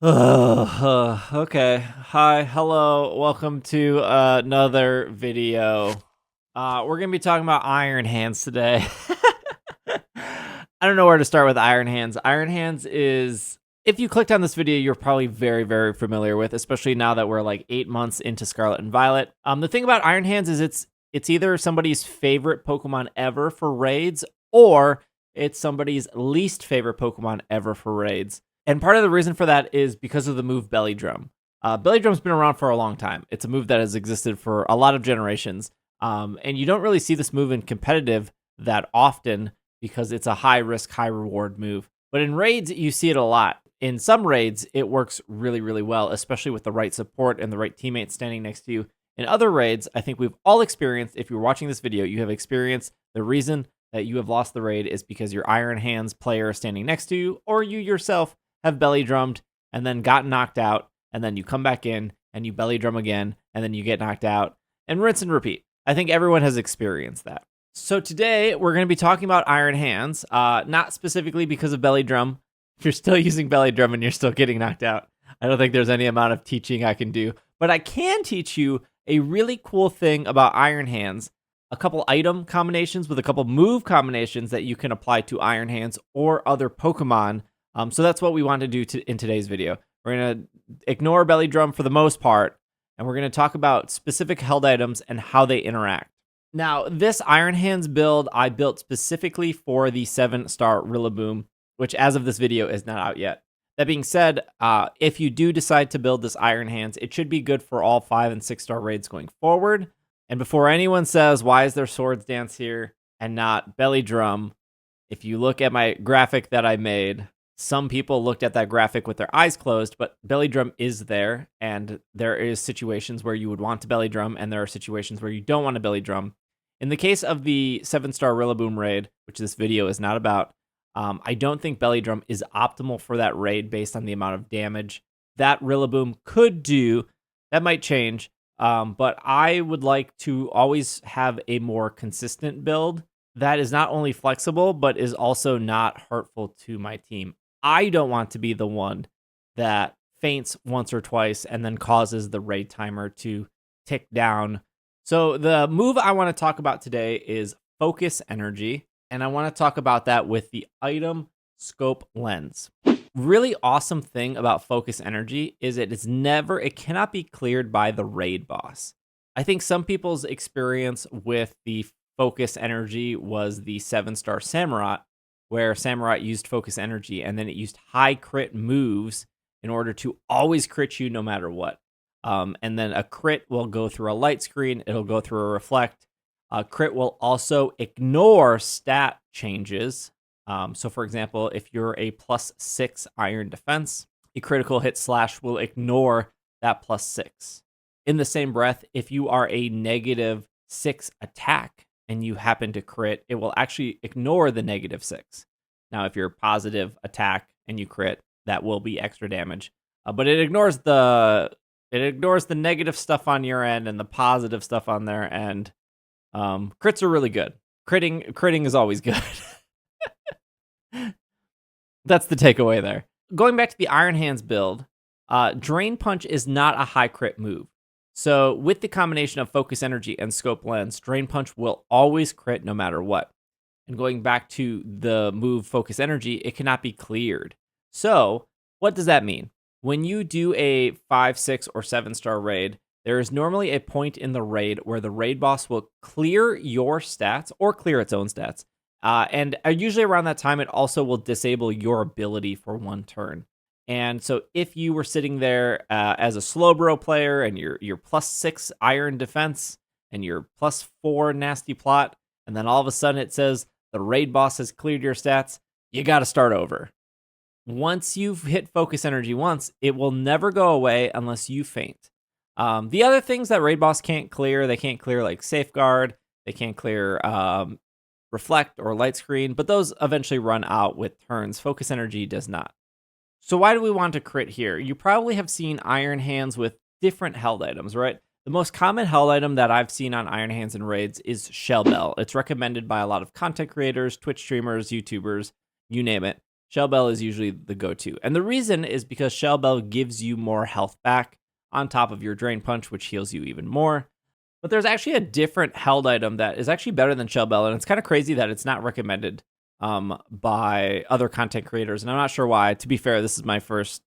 Okay. Hi, hello, welcome to another video. We're gonna be talking about Iron Hands today. I don't know where to start with Iron Hands. Iron Hands is, if you clicked on this video, you're probably very, very familiar with, especially now that we're like 8 months into Scarlet and Violet. The thing about Iron Hands is it's either somebody's favorite Pokemon ever for raids, or it's somebody's least favorite Pokemon ever for raids. And part of the reason for that is because of the move Belly Drum. Belly Drum's been around for a long time. It's a move that has existed for a lot of generations. And you don't really see this move in competitive that often because it's a high risk, high reward move. But in raids, you see it a lot. In some raids, it works really, really well, especially with the right support and the right teammates standing next to you. In other raids, I think we've all experienced, if you're watching this video, you have experienced the reason that you have lost the raid is because your Iron Hands player is standing next to you, or you yourself have belly drummed and then got knocked out, and then you come back in and you belly drum again, and then you get knocked out, and rinse and repeat. I think everyone has experienced that. So today we're going to be talking about Iron Hands, not specifically because of belly drum. If you're still using belly drum and you're still getting knocked out, I don't think there's any amount of teaching I can do, but I can teach you a really cool thing about Iron Hands, a couple item combinations with a couple move combinations that you can apply to Iron Hands or other Pokemon. So that's what we want to do in today's video. We're going to ignore belly drum for the most part, and we're going to talk about specific held items and how they interact. Now, this Iron Hands build I built specifically for the 7-star Rillaboom, which as of this video is not out yet. That being said, if you do decide to build this Iron Hands, it should be good for all 5 and 6-star raids going forward. And before anyone says, why is there Swords Dance here and not belly drum? If you look at my graphic that I made, some people looked at that graphic with their eyes closed, but belly drum is there, and there is situations where you would want to belly drum, and there are situations where you don't want to belly drum. In the case of the 7-star Rillaboom raid, which this video is not about, I don't think belly drum is optimal for that raid based on the amount of damage that Rillaboom could do. That might change, but I would like to always have a more consistent build that is not only flexible, but is also not hurtful to my team. I don't want to be the one that faints once or twice and then causes the raid timer to tick down. So the move I want to talk about today is Focus Energy, and I want to talk about that with the item Scope Lens. Really awesome thing about Focus Energy is it cannot be cleared by the raid boss. I think some people's experience with the Focus Energy was the 7-star Samurott, where Samurott used Focus Energy, and then it used high crit moves in order to always crit you no matter what. And then a crit will go through a light screen, it'll go through a reflect. A crit will also ignore stat changes. So for example, if you're a +6 iron defense, a critical hit slash will ignore that +6. In the same breath, if you are a -6 attack, and you happen to crit, it will actually ignore the -6. Now, if you're positive attack and you crit, that will be extra damage. But it ignores the negative stuff on your end and the positive stuff on their end. Crits are really good. Critting is always good. That's the takeaway there. Going back to the Iron Hands build, Drain Punch is not a high crit move. So with the combination of Focus Energy and Scope Lens, Drain Punch will always crit no matter what. And going back to the move Focus Energy, it cannot be cleared. So what does that mean? When you do a 5, 6, or 7-star raid, there is normally a point in the raid where the raid boss will clear your stats or clear its own stats. And usually around that time, it also will disable your ability for one turn. And so if you were sitting there as a Slowbro player and you're +6 iron defense and you're +4 nasty plot, and then all of a sudden it says the raid boss has cleared your stats, you got to start over. Once you've hit Focus Energy once, it will never go away unless you faint. The other things that raid boss can't clear, they can't clear like Safeguard, they can't clear Reflect or Light Screen, but those eventually run out with turns. Focus Energy does not. So why do we want to crit here? You probably have seen Iron Hands with different held items, right? The most common held item that I've seen on Iron Hands and raids is Shell Bell. It's recommended by a lot of content creators, Twitch streamers, YouTubers, you name it. Shell Bell is usually the go-to. And the reason is because Shell Bell gives you more health back on top of your Drain Punch, which heals you even more. But there's actually a different held item that is actually better than Shell Bell, and it's kind of crazy that it's not recommended by other content creators, and I'm not sure why. To be fair, this is my first,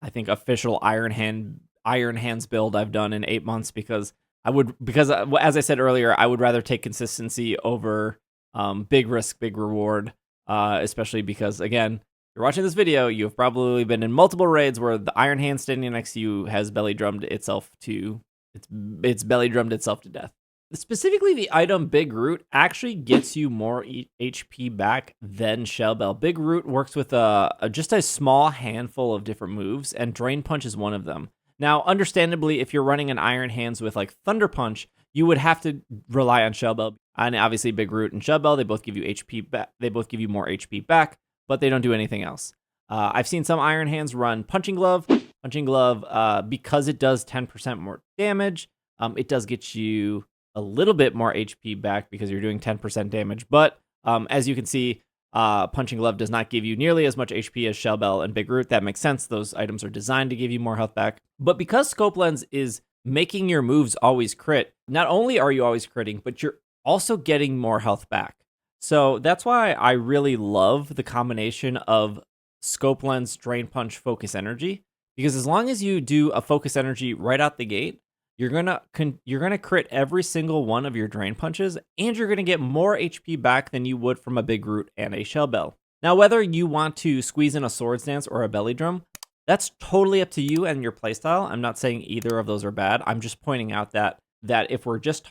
I think, official Iron Hands build I've done in 8 months because as I said earlier, I would rather take consistency over big risk, big reward, especially because, again, if you're watching this video, you've probably been in multiple raids where the Iron Hand standing next to you has belly drummed itself to death. Specifically, the item Big Root actually gets you more HP back than Shell Bell. Big Root works with just a small handful of different moves, and Drain Punch is one of them. Now, understandably, if you're running an Iron Hands with like Thunder Punch, you would have to rely on Shell Bell. And obviously, Big Root and Shell Bell, they both give you HP back. They both give you more HP back, but they don't do anything else. I've seen some Iron Hands run Punching Glove. Punching Glove, because it does 10% more damage, it does get you a little bit more HP back because you're doing 10% damage. But as you can see, Punching Glove does not give you nearly as much HP as Shell Bell and Big Root. That makes sense. Those items are designed to give you more health back. But because Scope Lens is making your moves always crit, not only are you always critting, but you're also getting more health back. So that's why I really love the combination of Scope Lens, Drain Punch, Focus Energy. Because as long as you do a Focus Energy right out the gate, you're gonna crit every single one of your Drain Punches, and you're gonna get more HP back than you would from a Big Root and a Shell Bell. Now, whether you want to squeeze in a Swords Dance or a Belly Drum, that's totally up to you and your playstyle. I'm not saying either of those are bad. I'm just pointing out that if we're just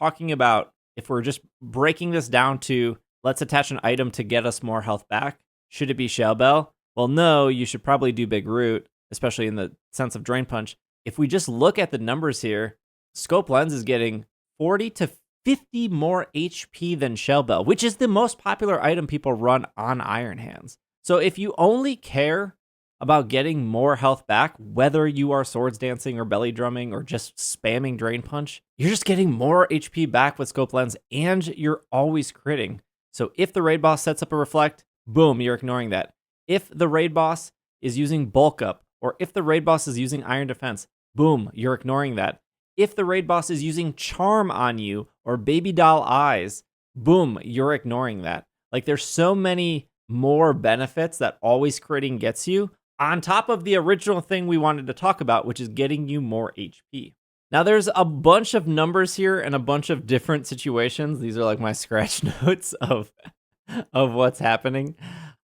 breaking this down to let's attach an item to get us more health back, should it be Shell Bell? Well, no, you should probably do Big Root, especially in the sense of Drain Punch. If we just look at the numbers here, Scope Lens is getting 40 to 50 more HP than Shell Bell, which is the most popular item people run on Iron Hands. So if you only care about getting more health back, whether you are Swords Dancing or Belly Drumming or just spamming Drain Punch, you're just getting more HP back with Scope Lens, and you're always critting. So if the raid boss sets up a Reflect, boom, you're ignoring that. If the raid boss is using Bulk Up, or if the raid boss is using Iron Defense, boom, you're ignoring that. If the raid boss is using Charm on you or Baby Doll Eyes, boom, you're ignoring that. Like, there's so many more benefits that always critting gets you on top of the original thing we wanted to talk about, which is getting you more HP. Now, there's a bunch of numbers here and a bunch of different situations. These are like my scratch notes of what's happening.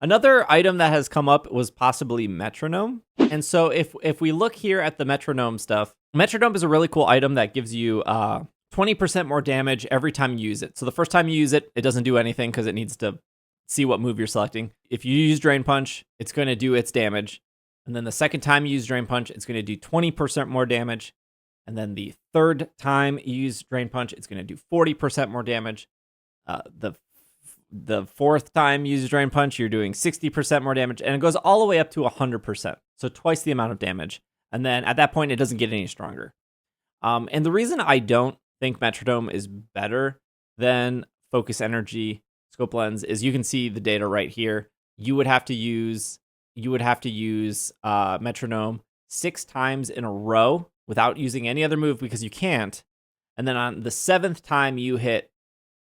Another item that has come up was possibly Metronome. And so if we look here at the Metronome stuff, Metronome is a really cool item that gives you 20% more damage every time you use it. So the first time you use it, it doesn't do anything because it needs to see what move you're selecting. If you use Drain Punch, it's going to do its damage. And then the second time you use Drain Punch, it's going to do 20% more damage. And then the third time you use Drain Punch, it's going to do 40% more damage. The fourth time you use Drain Punch, you're doing 60% more damage, and it goes all the way up to 100%. So twice the amount of damage. And then at that point, it doesn't get any stronger. And the reason I don't think Metronome is better than Focus Energy, Scope Lens is you can see the data right here. You would have to use Metronome 6 times in a row without using any other move because you can't. And then on the 7th time you hit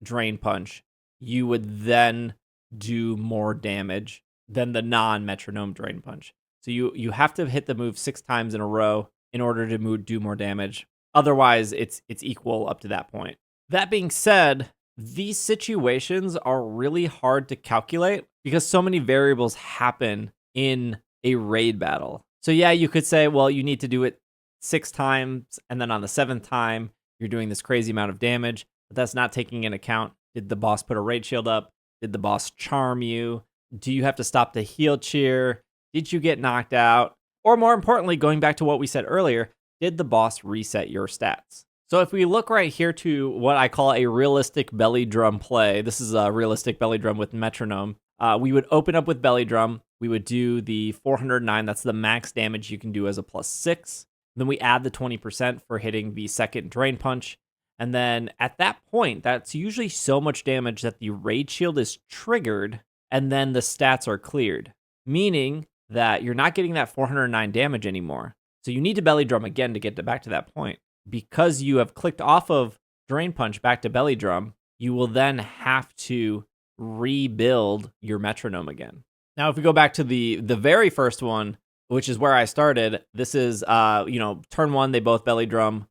Drain Punch, you would then do more damage than the non-Metronome Drain Punch. So you have to hit the move 6 times in a row in order to do more damage. Otherwise, it's equal up to that point. That being said, these situations are really hard to calculate because so many variables happen in a raid battle. So yeah, you could say, well, you need to do it 6 times, and then on the 7th time, you're doing this crazy amount of damage, but that's not taking into account, did the boss put a raid shield up? Did the boss charm you? Do you have to stop the heal cheer? Did you get knocked out? Or more importantly, going back to what we said earlier, did the boss reset your stats? So if we look right here to what I call a realistic belly drum play, this is a realistic belly drum with Metronome. We would open up with belly drum. We would do the 409. That's the max damage you can do as a +6. Then we add the 20% for hitting the second Drain Punch. And then at that point, that's usually so much damage that the raid shield is triggered and then the stats are cleared. meaning that you're not getting that 409 damage anymore. So you need to belly drum again to get back to that point. Because you have clicked off of Drain Punch back to belly drum, you will then have to rebuild your metronome again. Now, if we go back to the very first one, which is where I started, this is, turn 1, they both belly drum.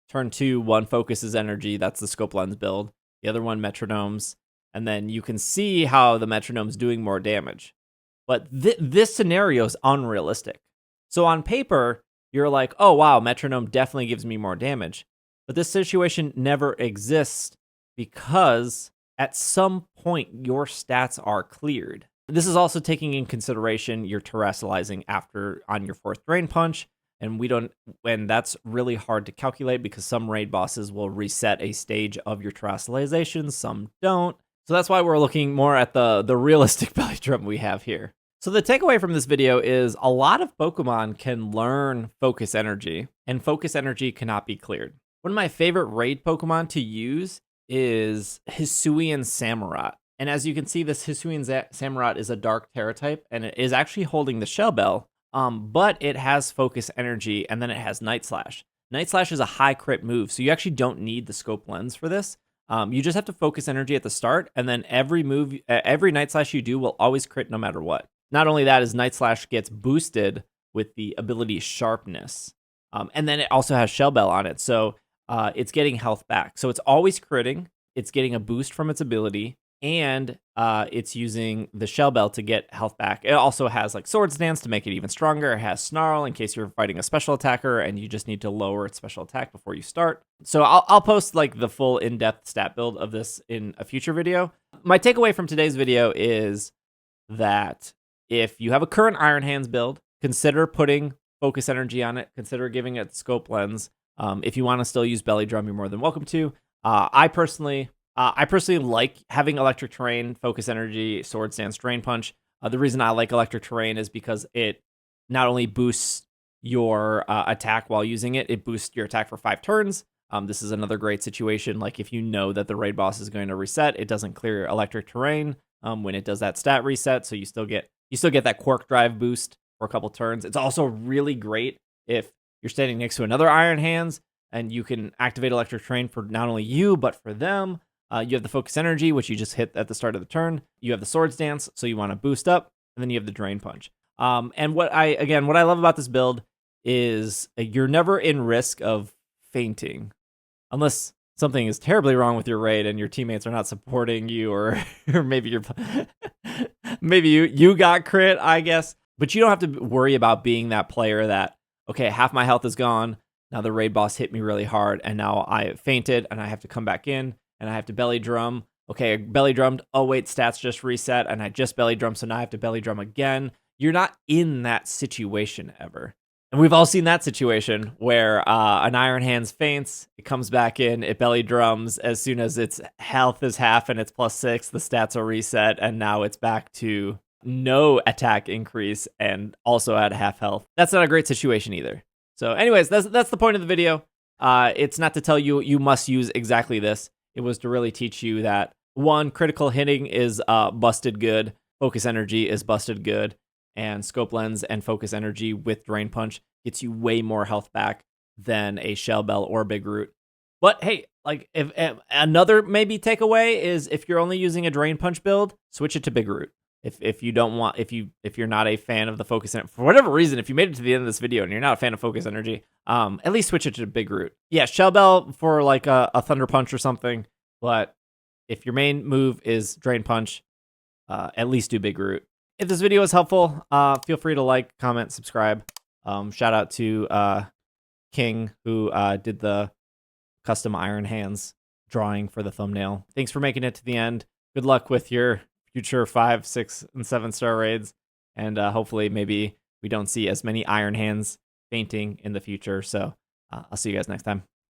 Turn 2, one focuses energy. That's the scope lens build. The other one, metronomes. And then you can see how the metronome's doing more damage. But this scenario is unrealistic. So on paper, you're like, oh, wow, metronome definitely gives me more damage. But this situation never exists because at some point, your stats are cleared. This is also taking in consideration your terrestrializing on your 4th Drain Punch. And that's really hard to calculate because some raid bosses will reset a stage of your terrestrialization, some don't. So that's why we're looking more at the realistic belly drum we have here. So the takeaway from this video is a lot of Pokemon can learn Focus Energy, and Focus Energy cannot be cleared. One of my favorite raid Pokemon to use is Hisuian Samurott. And as you can see, this Hisuian Samurott is a dark Terra type, and it is actually holding the Shell Bell. But it has Focus Energy, and then it has Night Slash. Night Slash is a high crit move, so you actually don't need the scope lens for this. You just have to Focus Energy at the start, and then every Night Slash you do will always crit no matter what. Not only that, is Night Slash gets boosted with the ability Sharpness, and then it also has Shell Bell on it, so it's getting health back. So it's always critting, it's getting a boost from its ability, and it's using the Shell Bell to get health back. It also has like Swords Dance to make it even stronger. It has Snarl in case you're fighting a special attacker and you just need to lower its special attack before you start. So I'll post like the full in-depth stat build of this in a future video. My takeaway from today's video is that if you have a current Iron Hands build, consider putting Focus Energy on it. Consider giving it Scope Lens. If you want to still use Belly Drum, you're more than welcome to. I personally like having Electric Terrain, Focus Energy, Sword Stance, Drain Punch. The reason I like Electric Terrain is because it not only boosts your attack while using it, it boosts your attack for 5 turns. This is another great situation. Like if you know that the raid boss is going to reset, it doesn't clear Electric Terrain when it does that stat reset. So you still get that Quark Drive boost for a couple turns. It's also really great if you're standing next to another Iron Hands and you can activate Electric Terrain for not only you, but for them. You have the Focus Energy, which you just hit at the start of the turn. You have the Swords Dance, so you want to boost up, and then you have the Drain Punch. And what I love about this build is you're never in risk of fainting, unless something is terribly wrong with your raid and your teammates are not supporting you, or maybe you got crit, I guess. But you don't have to worry about being that player that, okay, half my health is gone. Now the raid boss hit me really hard, and now I fainted, and I have to come back in. And I have to belly drum. Okay, I belly drummed. Oh, wait, stats just reset. And I just belly drummed, so now I have to belly drum again. You're not in that situation ever. And we've all seen that situation where an Iron Hands faints, it comes back in, it belly drums. As soon as its health is half and it's +6, the stats are reset. And now it's back to no attack increase and also at half health. That's not a great situation either. So anyways, that's the point of the video. It's not to tell you you must use exactly this. It was to really teach you that, 1, critical hitting is busted good, Focus Energy is busted good, and Scope Lens and Focus Energy with Drain Punch gets you way more health back than a Shell Bell or Big Root. But hey, like if another maybe takeaway is if you're only using a Drain Punch build, switch it to Big Root. If you don't want, if you're not a fan of the Focus Energy, for whatever reason, if you made it to the end of this video and you're not a fan of Focus Energy, at least switch it to Big Root. Yeah, Shell Bell for like a Thunder Punch or something, but if your main move is Drain Punch, at least do Big Root. If this video was helpful, feel free to like, comment, subscribe. Shout out to King, who did the custom Iron Hands drawing for the thumbnail. Thanks for making it to the end. Good luck with your future 5, 6, and 7-star raids, and hopefully maybe we don't see as many Iron Hands fainting in the future. So I'll see you guys next time.